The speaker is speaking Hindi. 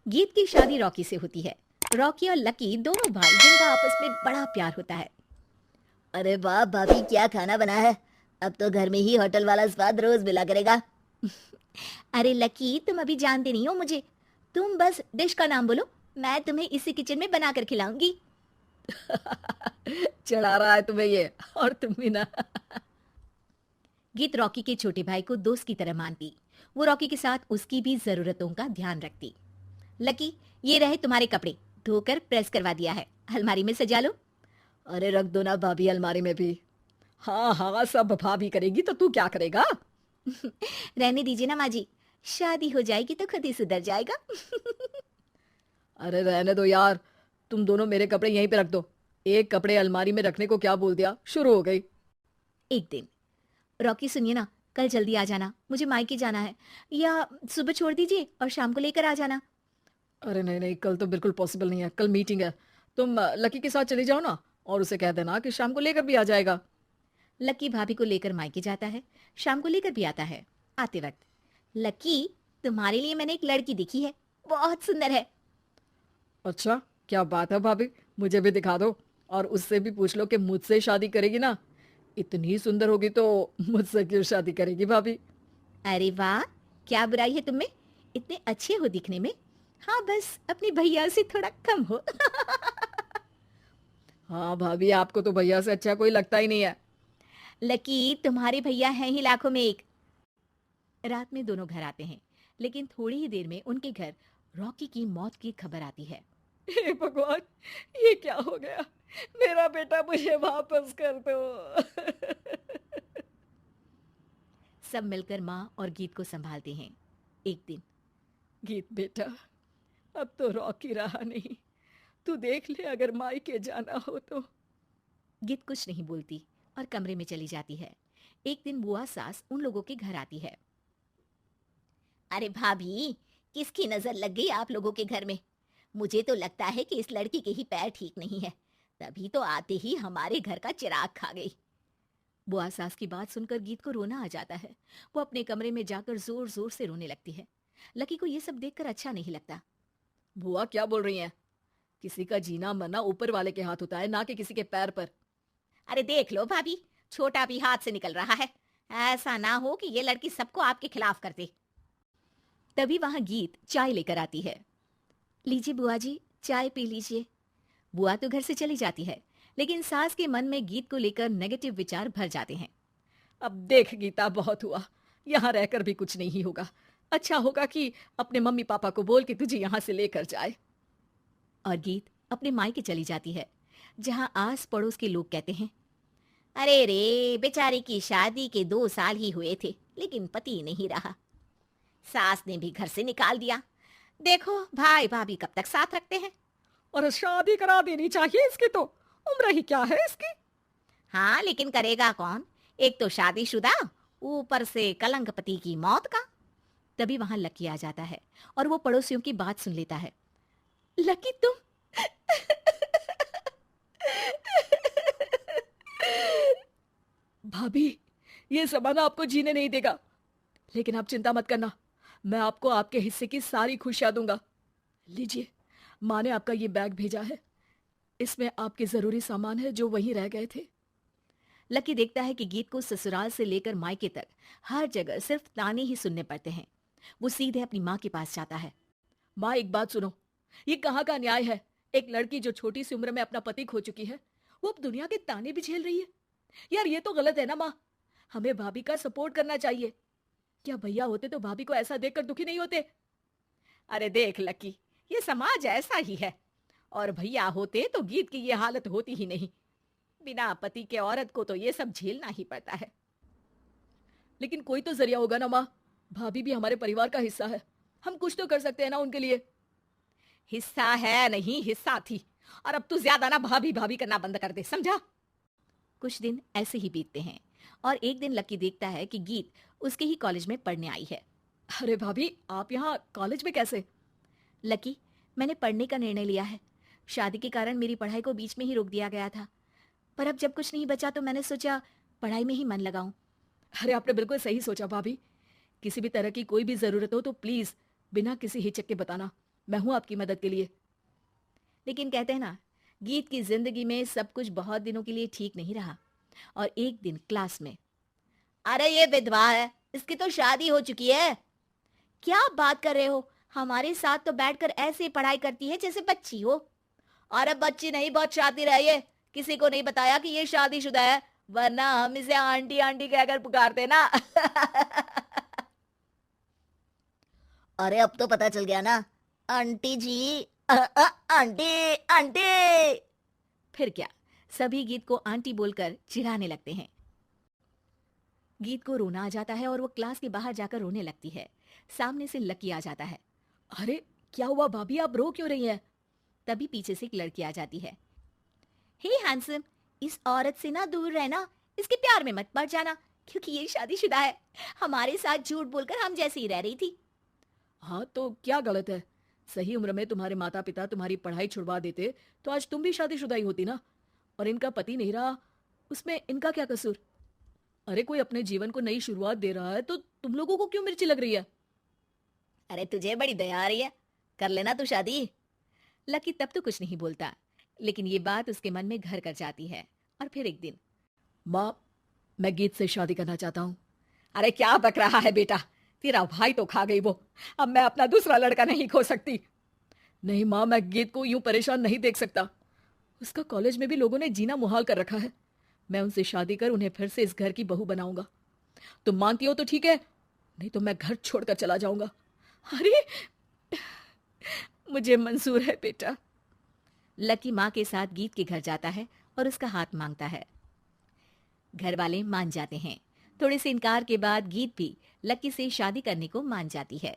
गीत की शादी रॉकी से होती है। रॉकी और लकी दोनों भाई जिनका आपस में बड़ा प्यार होता है। अरे वाह भाभी, क्या खाना बना है। अब तो घर में ही होटल वाला स्वाद रोज मिला करेगा। अरे लकी, तुम अभी जानते नहीं हो मुझे। तुम बस डिश का नाम बोलो, मैं तुम्हें इसी किचन में बनाकर खिलाऊंगी। चढ़ा रहा है तुम्हें ये, और तुम भी ना। गीत रॉकी के छोटे भाई को दोस्त की तरह मानती। वो रॉकी के साथ उसकी भी जरूरतों का ध्यान रखती। लकी, ये रहे तुम्हारे कपड़े, धोकर प्रेस करवा दिया है, अलमारी में सजा लो। अरे रख दो ना भाभी अलमारी में भी। हाँ हाँ, सब भाभी करेगी तो तू क्या करेगा। रहने दीजिए ना माँ जी, शादी हो जाएगी तो खुद ही सुधर जाएगा। अरे रहने दो यार, तुम दोनों मेरे कपड़े यहीं पे रख दो। एक कपड़े अलमारी में रखने को क्या बोल दिया, शुरू हो गई। एक दिन, रॉकी सुनिए ना, कल जल्दी आ जाना, मुझे मायके जाना है, या सुबह छोड़ दीजिए और शाम को लेकर आ जाना। अरे नहीं नहीं, कल तो बिल्कुल पॉसिबल नहीं है, कल मीटिंग है। तुम लकी के साथ चली जाओ ना, और उसे कह देना कि शाम को लेकर भी आ जाएगा। लकी भाभी को लेकर मायके जाता है, शाम को लेकर भी आता है। आते वक्त, लकी, तुम्हारे लिए मैंने एक लड़की देखी है, बहुत सुंदर है। अच्छा, क्या बात है भाभी, मुझे भी दिखा दो। और उससे भी पूछ लो कि मुझसे शादी करेगी ना। इतनी सुंदर होगी तो मुझसे क्यों शादी करेगी भाभी। अरे वाह, क्या बुराई है तुम में, इतने अच्छे हो दिखने में। हाँ, बस अपने भैया से थोड़ा कम हो। हाँ भाभी, आपको तो भैया से अच्छा कोई लगता ही नहीं है। लकी, तुम्हारे भैया हैं ही लाखों में एक। रात में दोनों घर आते हैं, लेकिन थोड़ी ही देर में उनके घर रॉकी की मौत की खबर आती है। हे भगवान, ये क्या हो गया। मेरा बेटा मुझे वापस कर दो। सब मिलकर माँ और गीत को संभालते हैं। एक दिन, गीत बेटा, अब तो रॉकी रहा नहीं। तू देख ले, अगर मायके जाना हो तो। गीत कुछ नहीं बोलती और कमरे में चली जाती है। एक दिन बुआ सास उन लोगों के घर आती है। अरे भाभी, किसकी नजर लग गई आप लोगों के घर में? मुझे तो लगता है कि इस लड़की के ही पैर ठीक नहीं है, तभी तो आते ही हमारे घर का चिराग खा गई। बुआ सास की बात सुनकर गीत को रोना आ जाता है। वो अपने कमरे में जाकर जोर जोर से रोने लगती है। लकी को ये सब देखकर अच्छा नहीं लगता। बुआ क्या बोल रही हैं? किसी का जीना मरना ऊपर वाले के हाथ होता है, ना कि किसी के पैर पर। अरे देख लो भाभी, छोटा भी हाथ से निकल रहा है। ऐसा ना हो कि ये लड़की सबको आपके खिलाफ कर दे। तभी वहां गीत चाय लेकर आती है। लीजिए बुआ जी, चाय पी लीजिए। बुआ तो घर से चली जाती है, लेकिन सास के मन में गीत को लेकर नेगेटिव विचार भर जाते हैं। अब देख गीता, बहुत हुआ, यहाँ रहकर भी कुछ नहीं होगा। अच्छा होगा कि अपने मम्मी पापा को बोल के तुझे यहाँ से लेकर जाए। और गीत अपने मायके चली जाती है, जहां आस पड़ोस के लोग कहते हैं, अरे रे, बेचारी की शादी के 2 साल ही हुए थे, लेकिन पति नहीं रहा। सास ने भी घर से निकाल दिया। देखो भाई भाभी कब तक साथ रखते हैं। और शादी करा देनी चाहिए इसकी तो, उम्र ही क्या है इसकी। हाँ, लेकिन करेगा कौन? एक तो शादीशुदा, ऊपर से कलंक पति की मौत का। तभी वहां लकी आ जाता है और वो पड़ोसियों की बात सुन लेता है। लकी, तुम भाभी, ये जमाना आपको जीने नहीं देगा। लेकिन आप चिंता मत करना, मैं आपको आपके हिस्से की सारी खुशियां दूंगा। लीजिए, माँ ने आपका ये बैग भेजा है। इसमें आपके जरूरी सामान है जो वहीं रह गए थे। लकी देखता है कि गीत को ससुराल से लेकर मायके तक हर जगह सिर्फ ताने ही सुनने पड़ते हैं। वो सीधे अपनी माँ के पास जाता है। माँ, एक बात सुनो, ये कहाँ का न्याय है। एक लड़की जो छोटी सी उम्र में अपना पति खो चुकी है, वो अब दुनिया के ताने भी झेल रही है। यार, ये तो गलत है ना माँ। हमें भाभी का सपोर्ट करना चाहिए। क्या भैया होते तो भाभी को ऐसा देखकर दुखी नहीं होते? अरे देख लकी, ये समाज ऐसा ही है, और भैया होते तो गीत की ये हालत होती ही नहीं। बिना पति के औरत को तो ये सब झेलना ही पड़ता है। लेकिन कोई तो जरिया होगा ना माँ। भाभी भी हमारे परिवार का हिस्सा है, हम कुछ तो कर सकते हैं ना उनके लिए। हिस्सा है नहीं, हिस्सा थी। और अब तू ज्यादा ना भाभी भाभी करना बंद कर दे, समझा? कुछ दिन ऐसे ही बीतते हैं, और एक दिन लकी देखता है कि गीत उसके ही कॉलेज में पढ़ने आई है। अरे भाभी, आप यहाँ कॉलेज में कैसे? लकी, मैंने पढ़ने का निर्णय लिया है। शादी के कारण मेरी पढ़ाई को बीच में ही रोक दिया गया था, पर अब जब कुछ नहीं बचा तो मैंने सोचा पढ़ाई में ही मन लगाऊं। अरे आपने बिल्कुल सही सोचा भाभी। किसी भी तरह की कोई भी जरूरत हो तो प्लीज बिना किसी हिचक के बताना। मैं हूं आपकी मदद के लिए। लेकिन कहते हैं ना, गीत की जिंदगी में सब कुछ बहुत दिनों के लिए ठीक नहीं रहा। और एक दिन क्लास में, अरे ये विधवा है, इसकी तो शादी हो चुकी है। क्या बात कर रहे हो, हमारे साथ तो बैठकर ऐसे ही पढ़ाई करती है जैसे बच्ची हो। अरे बच्ची नहीं, बहुत शातिर है ये, किसी को नहीं बताया कि ये शादीशुदा है, वरना हम इसे आंटी आंटी कहकर पुकारते ना। अरे अब तो पता चल गया ना, आंटी जी, आंटी आंटी। फिर क्या, सभी गीत को आंटी बोलकर चिढ़ाने लगते हैं। गीत को रोना आ जाता है और वो क्लास के बाहर जाकर रोने लगती है। सामने से लकी आ जाता है। अरे क्या हुआ भाभी, आप रो क्यों रही हैं? तभी पीछे से एक लड़की आ जाती है। हे हैंडसम, इस औरत से ना दूर रहना, इसके प्यार में मत पड़ जाना, क्योंकि ये शादीशुदा है। हमारे साथ झूठ बोलकर हम जैसे ही रह रही थी। हाँ तो क्या गलत है? सही उम्र में तुम्हारे माता पिता तुम्हारी पढ़ाई छुड़वा देते तो आज तुम भी शादीशुदा ही होती ना। और इनका पति नहीं रहा, उसमें इनका क्या कसूर? अरे कोई अपने जीवन को नई शुरुआत दे रहा है तो तुम लोगों को क्यों मिर्ची लग रही है? अरे तुझे बड़ी दया आ रही है, कर लेना तू शादी। लकी तब तो कुछ नहीं बोलता, लेकिन ये बात उसके मन में घर कर जाती है। और फिर एक दिन, माँ, मैं गीत से शादी करना चाहता हूँ। अरे क्या बक रहा है बेटा, तेरा भाई तो खा गई वो, अब मैं अपना दूसरा लड़का नहीं खो सकती। नहीं माँ, मैं गीत को यूं परेशान नहीं देख सकता। उसका कॉलेज में भी लोगों ने जीना मुहाल कर रखा है। मैं उनसे शादी कर उन्हें फिर से इस घर की बहू बनाऊंगा। तुम मानती हो तो ठीक है, नहीं तो मैं घर छोड़कर चला जाऊंगा। अरे मुझे मंजूर है बेटा। लकी माँ के साथ गीत के घर जाता है और उसका हाथ मांगता है। घर वाले मान जाते हैं। थोड़े से इनकार के बाद गीत भी लकी से शादी करने को मान जाती है।